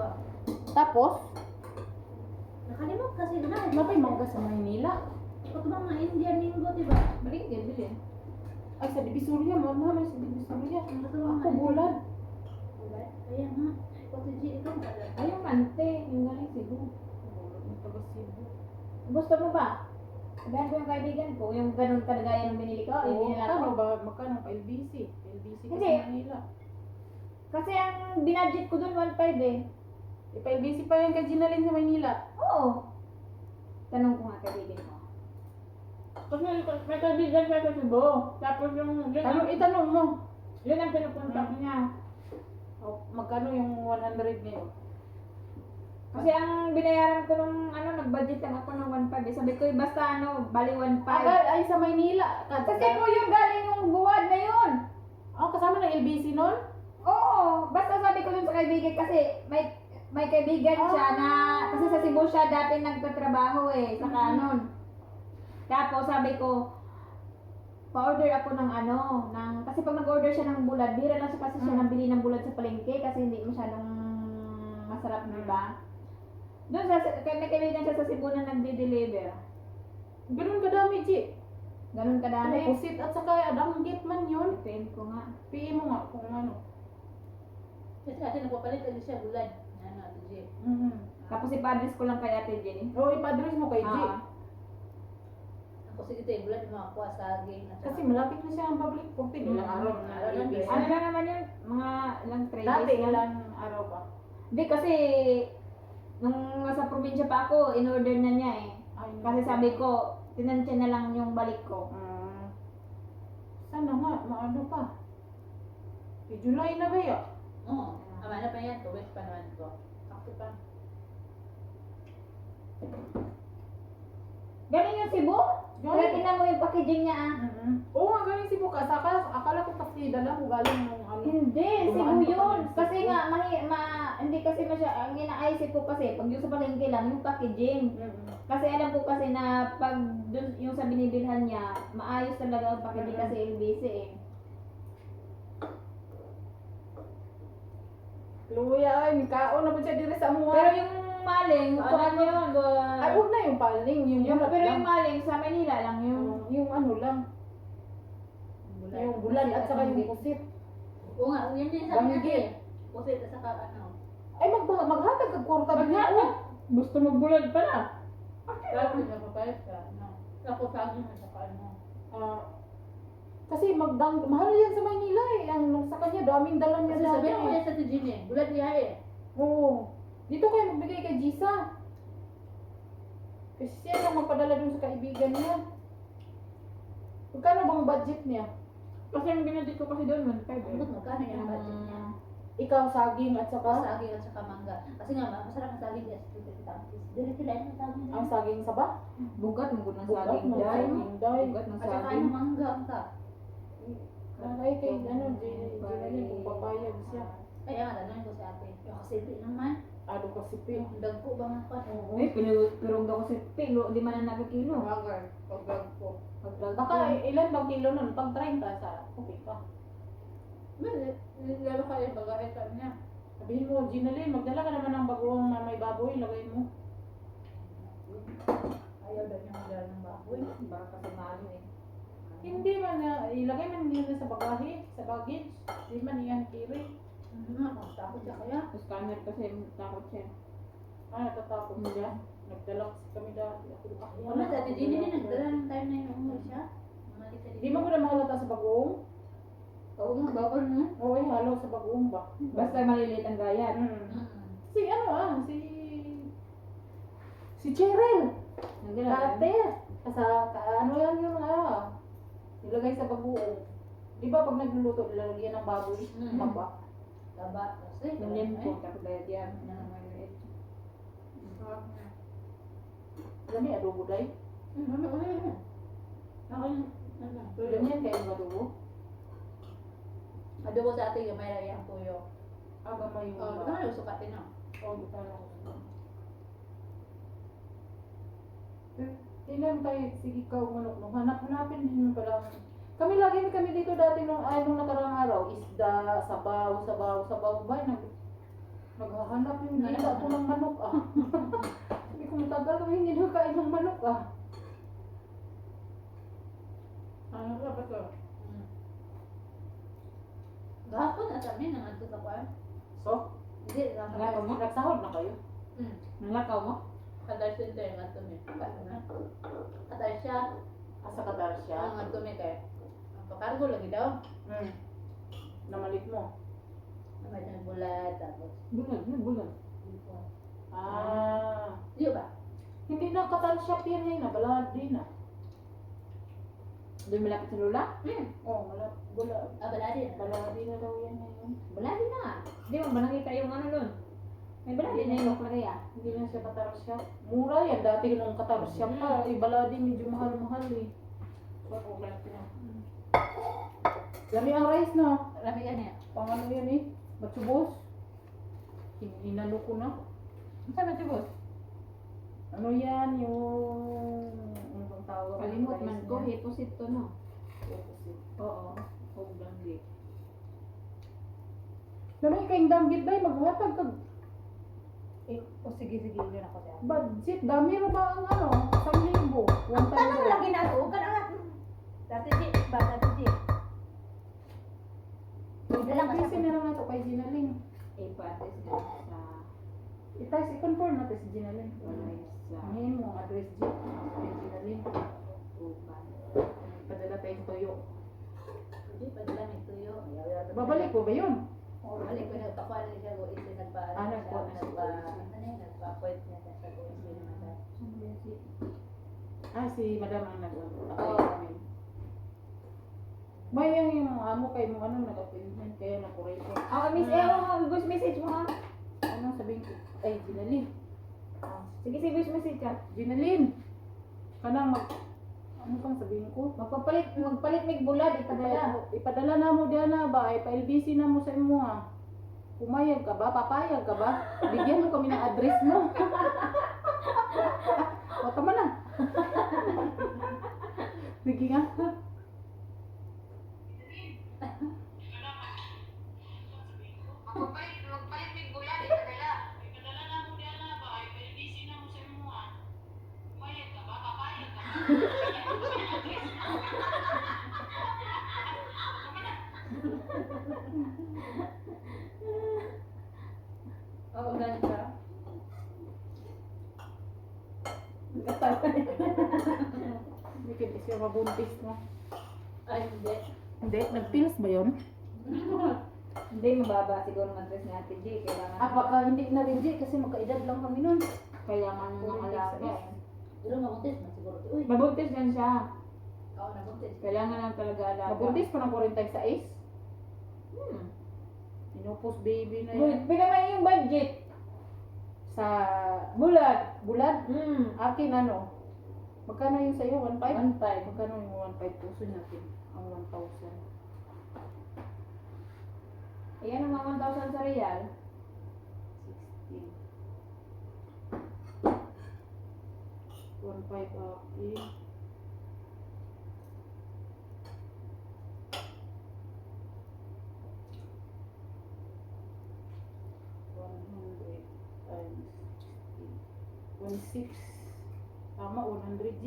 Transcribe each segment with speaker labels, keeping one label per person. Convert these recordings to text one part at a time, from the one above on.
Speaker 1: ba?
Speaker 2: Tapos,
Speaker 1: Nakalimot kasi na.
Speaker 2: napay mangga sa Maynila.
Speaker 1: Ito ba mga Indian linggo, diba?
Speaker 3: Balik din, bilhin.
Speaker 2: Ay, sa Divisoria, mama, sa Divisoria.
Speaker 1: Ito ba
Speaker 2: Ako,
Speaker 1: mga
Speaker 2: bulan.
Speaker 1: Kaya nga. Ito G, ito.
Speaker 3: Ay, yung mante, yung galing Cebu.
Speaker 2: Taga Cebu.
Speaker 3: Gusto mo ba? Sabihan ko yung kaibigan ko, yung ganun kalagaya ng binili ko, yung
Speaker 2: Oo,
Speaker 3: binila
Speaker 2: magkano
Speaker 3: ko.
Speaker 2: ba? Magkano pa LBC? LBC kasi
Speaker 3: Hindi.
Speaker 2: Manila.
Speaker 3: Kasi ang binadget ko dun, 1.5 eh.
Speaker 2: Pa-LBC pa yung kay Ginalyn sa Maynila.
Speaker 3: Oo. Tanong ko nga kaibigan ko. Kasi may kaibigan siya sa Cebu. Tapos yung,
Speaker 2: Itanong mo.
Speaker 3: yun ang pinupunta niya.
Speaker 2: Oh, magkano yung 100 ngayon?
Speaker 3: Kasi ang binayaran ko nung nag-budget lang ako ng 1.5 eh. Sabi ko, basta bali 1.5.
Speaker 2: Ay, sa Maynila.
Speaker 3: Kasi po yung galing yung buwad na yun.
Speaker 2: Kasama ng LBC nun?
Speaker 3: Oo, basta sabi ko dun sa kaibigan kasi may kaibigan siya na, kasi sa Cebu siya dati nagtatrabaho eh, sa Canon. Tapos sabi ko, pa-order ako ng kasi pag nag-order siya ng bulad, bira lang siya kasi siya nabili ng bulad sa palengke kasi hindi masyadong masarap, di ba? Doon may kaibigan siya sa Cebu na nagde-deliver.
Speaker 2: Ganun kadami, G.
Speaker 3: Ganun kadami.
Speaker 2: Pusit at saka danggit man yun.
Speaker 3: Ipin ko nga.
Speaker 2: PM mo nga kung ano.
Speaker 1: Kasi ate nagpapalit kasi siya bulan. Ano, ate G.
Speaker 3: Tapos ipadres ko lang kay Ate Jenny.
Speaker 2: Oo, ipadres mo kay G.
Speaker 1: Ako sige tayo bulan, makakuha sa game.
Speaker 2: Kasi malapit na siya ang public 14 ilang araw na
Speaker 1: Araw lang,
Speaker 2: LBC.
Speaker 3: Ano lang naman yun? Mga ilang 3
Speaker 2: Dati
Speaker 3: days lang.
Speaker 2: ilang araw pa.
Speaker 3: Hindi kasi, nung nasa probinsya pa ako, in-order na niya eh. Kasi sabi ko, tinansya na lang yung balik ko.
Speaker 2: Sana nga, maano pa. July na ba yun?
Speaker 1: Oo. Ama na pa yan, 2 weeks pa naman ko.
Speaker 2: Sakto pa.
Speaker 3: Galing yung Cebu?
Speaker 2: Galing.
Speaker 3: Kaya tingnan mo yung packaging niya ah.
Speaker 2: Oo nga, galing si Bukas. Akala ko kasi dala mo galing ng ano.
Speaker 3: Hindi, Cebu
Speaker 2: Dumaan pa
Speaker 3: yun.
Speaker 2: kami sa
Speaker 3: Kasi
Speaker 2: Cebu.
Speaker 3: nga, hindi kasi ang inaayos ko kasi, pag yung sa palengke lang, yung packaging. Kasi alam ko kasi na pag dun, yung sa binibilhan niya, maayos talaga ang packaging kasi LBC eh.
Speaker 2: Luya, ay, kaon na po siya diri sa mua.
Speaker 3: Pero yung maling,
Speaker 1: Ano
Speaker 3: kuhan yun.
Speaker 2: Ay, huwag na yung paling, yung bulat
Speaker 3: Pero
Speaker 2: lang.
Speaker 3: yung maling, sa Manila lang yun.
Speaker 2: Yung ano lang, yung bulan at saka yung pusit.
Speaker 1: Oo nga, yan din sa amin
Speaker 2: Danggit.
Speaker 1: ate. Kasi at saka ano.
Speaker 2: Ay, maghatag kag kwarta ba niya?
Speaker 3: Gusto magbulad pala.
Speaker 1: Kaya ko nagpapalit ka. Ano. Ako sa akin at saka ano.
Speaker 2: Kasi mahal yan sa Maynila eh. Ang sa kanya, daming dala niya
Speaker 1: Kasi
Speaker 2: sa
Speaker 1: sabihin ko
Speaker 2: akin.
Speaker 1: yan sa Tijin eh. Bulan niya eh.
Speaker 2: Oo. Dito kayo magbigay kay Gisa. Kasi siya lang magpadala dun sa kaibigan niya. Magkano bang budget niya?
Speaker 3: Kasi yung binadit ko kasi doon, 1.5
Speaker 1: Ang magkano yan ang budget niya.
Speaker 2: Ikaw, saging at saka
Speaker 1: Saging at saka mangga. Kasi nga, masarap ang saging yan. Diretso lang yung saging.
Speaker 2: ang saging saba.
Speaker 3: Bugat, mugod ng
Speaker 2: Bugat
Speaker 3: saging
Speaker 2: ng
Speaker 3: dahil.
Speaker 2: saging dahil.
Speaker 3: Bugat ng
Speaker 1: At saka
Speaker 3: saging.
Speaker 1: ano, mangga ang ka.
Speaker 2: Ay, kay Ginalyn, kung papayag siya.
Speaker 1: Ay, ang tanongin ko si ate. Yung kasi naman.
Speaker 2: Ano kasi pi.
Speaker 1: Yung dagko ba nga pa?
Speaker 2: Oo.
Speaker 3: Uy, pinurong daw kasi pilo, di man na nakikilo.
Speaker 1: Lager. Pagdag ko.
Speaker 2: Baka ilan bang kilo nun? Pag 30 sa okay pa.
Speaker 1: Lalo kayo bagahe ka niya.
Speaker 2: Sabihin mo, Ginalyn, magdala ka naman ng bagoong na may baboy, lagay mo.
Speaker 1: Ayaw daw niya magdala ng baboy.
Speaker 3: Baka kasi mahal eh.
Speaker 2: Hindi man na, ilagay man nila sa bagahe, sa baggage. Hindi man iyan carry.
Speaker 1: Takot siya kaya.
Speaker 3: Tapos camera kasi takot siya.
Speaker 2: Natatakot siya. Nagdala kasi kami dati.
Speaker 1: Wala, dati din din nagdala ng time na yung umuwi siya. Mali ka
Speaker 2: Hindi mo ko na mahalata sa bagoong.
Speaker 1: Oo nga, bawal na.
Speaker 2: Oo, halo sa bagoong ba?
Speaker 3: Basta maliliit ang gayat.
Speaker 2: Si si Cheryl.
Speaker 3: Nandun
Speaker 2: Dati. Ano yan yung nilagay sa bagoong. Di ba pag nagluluto, nilalagyan ng baboy? Taba.
Speaker 1: Taba. Kasi,
Speaker 3: Yung limpo, tapos bayad yan.
Speaker 1: Yan ang maliliit.
Speaker 2: Alam niya, adobo day. Ganyan kayo yung adobo.
Speaker 1: Adobo sa ating yung may yung puyo.
Speaker 2: Gamay yung
Speaker 1: Oo, ito na sukatin na.
Speaker 2: buta lang. Ilan tayo, sige ka umanok nung hanapin din pala. Kami dito dati nung nakarang araw, isda, sabaw ba? Naghahanap yung dila ko ng manok ah. Sabi ko matagal ko hindi nakain ng manok ah. Ano ka ba to?
Speaker 1: Gahapon na kami nang adto sa kwan.
Speaker 2: So,
Speaker 1: Hindi lang
Speaker 3: Nalakaw mo?
Speaker 2: nagsahod na kayo?
Speaker 3: Nalakaw mo?
Speaker 1: Kadar center nga to mi. Kadar siya,
Speaker 2: Asa ka dar siya?
Speaker 1: ang adto mi kay. Ang pakargo lagi daw.
Speaker 2: Namalit mo?
Speaker 1: Naman ng bulat tapos.
Speaker 3: Bulan.
Speaker 2: Ah.
Speaker 1: Di ba?
Speaker 2: Hindi na katal shop yan ngayon na. Balad din na.
Speaker 3: Doon malapit sa lula?
Speaker 2: Oh, balad.
Speaker 1: Baladi na.
Speaker 2: Balad din na daw yan ngayon.
Speaker 3: Baladi na. Hindi mo ba nakita yung ano doon? May baladi na yung loklagay ah.
Speaker 2: Hindi na siya katar shop. Mura yan. Dati nung katar shop pa. Balad din medyo mahal-mahal eh. So, lami ang rice no?
Speaker 1: Rami yan eh.
Speaker 2: Pang ano yan eh? Matsubos? Inano ko na.
Speaker 3: Ang sabi si boss?
Speaker 2: Ano yan yung... Ano bang tawag?
Speaker 3: Kalimot man ko. Hiposit to no?
Speaker 2: Opposite.
Speaker 3: Oo.
Speaker 2: Huwag danggit. Lami kayong danggit ba? Maghatag ka.
Speaker 3: O sige, yun ako siya.
Speaker 2: Budget. Dami na ba ang ano? 1,000. One time
Speaker 3: Tanong
Speaker 2: daw.
Speaker 3: lagi na ito. Kanang dati di. Ba dati di. Dala ka
Speaker 2: Kasi
Speaker 3: sa
Speaker 2: meron na ito kay Ginaling.
Speaker 3: ipatis na sa
Speaker 2: Itas, i-confirm natin si Ginaling.
Speaker 3: live sa
Speaker 2: Ngayon mo ang address dyan. Kay Ginaling.
Speaker 3: upan.
Speaker 2: Padala tayong toyo.
Speaker 1: Hindi pa dila mi tuyo.
Speaker 2: Babalik ko ba yun?
Speaker 1: Balik ko na pakuha na siya go isi nagpa nagpa-point niya sa go isi naman.
Speaker 2: Si Madam ang nag-appointment.
Speaker 1: Oo.
Speaker 2: May yung amo kay mo ano nag-appointment kaya nakuray ko.
Speaker 3: Miss voice message mo ha.
Speaker 2: Ano sabihin ko? Ay, Ginalin.
Speaker 3: Sige, voice message ka.
Speaker 2: Ginalin! Kanang ano pang sabihin ko?
Speaker 3: Magpalit mig bulad ipadala.
Speaker 2: Ipadala na mo diyan na ba? Ay, pa-LBC na mo sa imo ha. Pumayag ka ba? Papayag ka ba? Bigyan mo kami ng address mo. O, tama na. Sige nga.
Speaker 4: Magpalit may bulan, ipadala. Ipadala na mo diyan na ba? Ay, PLBC na mo sa imo ah. Pumayag ka ba? Papayag ka ba?
Speaker 1: Oo, ganun ka.
Speaker 2: Hindi ka siya mabuntis mo.
Speaker 1: Ay, hindi.
Speaker 2: Hindi, nag-pills ba yun?
Speaker 3: Hindi mababa siguro ng address ni Ate G. Kailangan
Speaker 2: Baka hindi na rin, G, kasi magkaedad lang kami nun.
Speaker 3: kailangan ng alaga eh.
Speaker 1: Pero mabuntis man siguro. Uy,
Speaker 3: Mabuntis yan siya.
Speaker 1: ako nabuntis.
Speaker 3: Kailangan lang talaga alaga.
Speaker 2: Mabuntis pa ng 46.
Speaker 3: Hmm.
Speaker 2: Inupos baby na
Speaker 3: Uy,
Speaker 2: yan.
Speaker 3: pinaman yung budget.
Speaker 2: Sa
Speaker 3: Bulad.
Speaker 2: bulad,
Speaker 3: Hmm.
Speaker 2: akin ano? Magkano yung sa'yo? 1,500?
Speaker 1: 1,500.
Speaker 2: Magkano yung 1,500 puso natin? Ang 1,000.
Speaker 3: Ayan ang mga 1,000 sa real.
Speaker 2: 16. 1,500 akin. Times 16. 16. Tama, 100 G.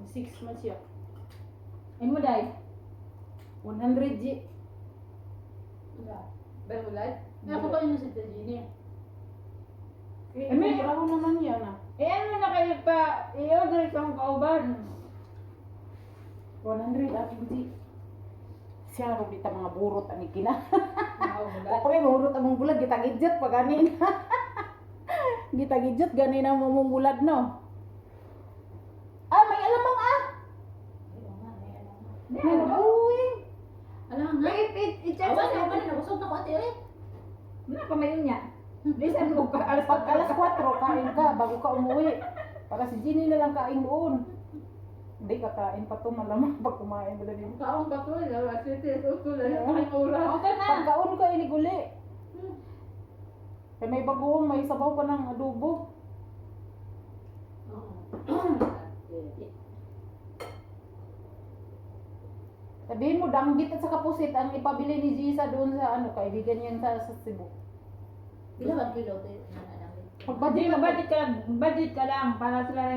Speaker 2: 16 man siya.
Speaker 3: Ay mo dahil.
Speaker 2: 100 G.
Speaker 1: Wala. Berulad? Ako pa yun si Tajini.
Speaker 2: Eh,
Speaker 3: may-
Speaker 2: trabaho naman yan ah.
Speaker 3: Eh ano na kayo pa? I-order sa akong kauban.
Speaker 2: 100 akin G. Siya rin dito mga burot ang ikina.
Speaker 1: Oo, wala.
Speaker 2: Ako yung burot ang mong bulag, gitagidjot pa ganin. Gitagidjot ganin ang mong bulad no. Ah, may alamang ah.
Speaker 1: Oo nga, may alam nga.
Speaker 2: Uy.
Speaker 1: Alam nga.
Speaker 3: I-check
Speaker 1: Awan,
Speaker 3: sa
Speaker 1: awan, nabusog na ko ate ulit.
Speaker 3: Ano pa mayon niya? Bisan mo ka.
Speaker 2: Pag alas 4, kain ka bago ka umuwi. Para si Ginny na lang kain doon. Hindi ka kain pa to malamang pag kumain mo din.
Speaker 1: Kaong pa to, alas 7, uto na yung kain oras.
Speaker 3: Okay na.
Speaker 2: Pagkaon ka iniguli. Kaya may bagoong, may sabaw pa ng adobo.
Speaker 1: Oo.
Speaker 2: Kaya Sabihin mo, danggit at saka pusit ang ipabili ni Gisa doon sa ano, kaibigan yan sa Cebu.
Speaker 1: Pila 1 kilo to yun.
Speaker 2: Magbudget
Speaker 3: Hindi, budget ka lang para sila rin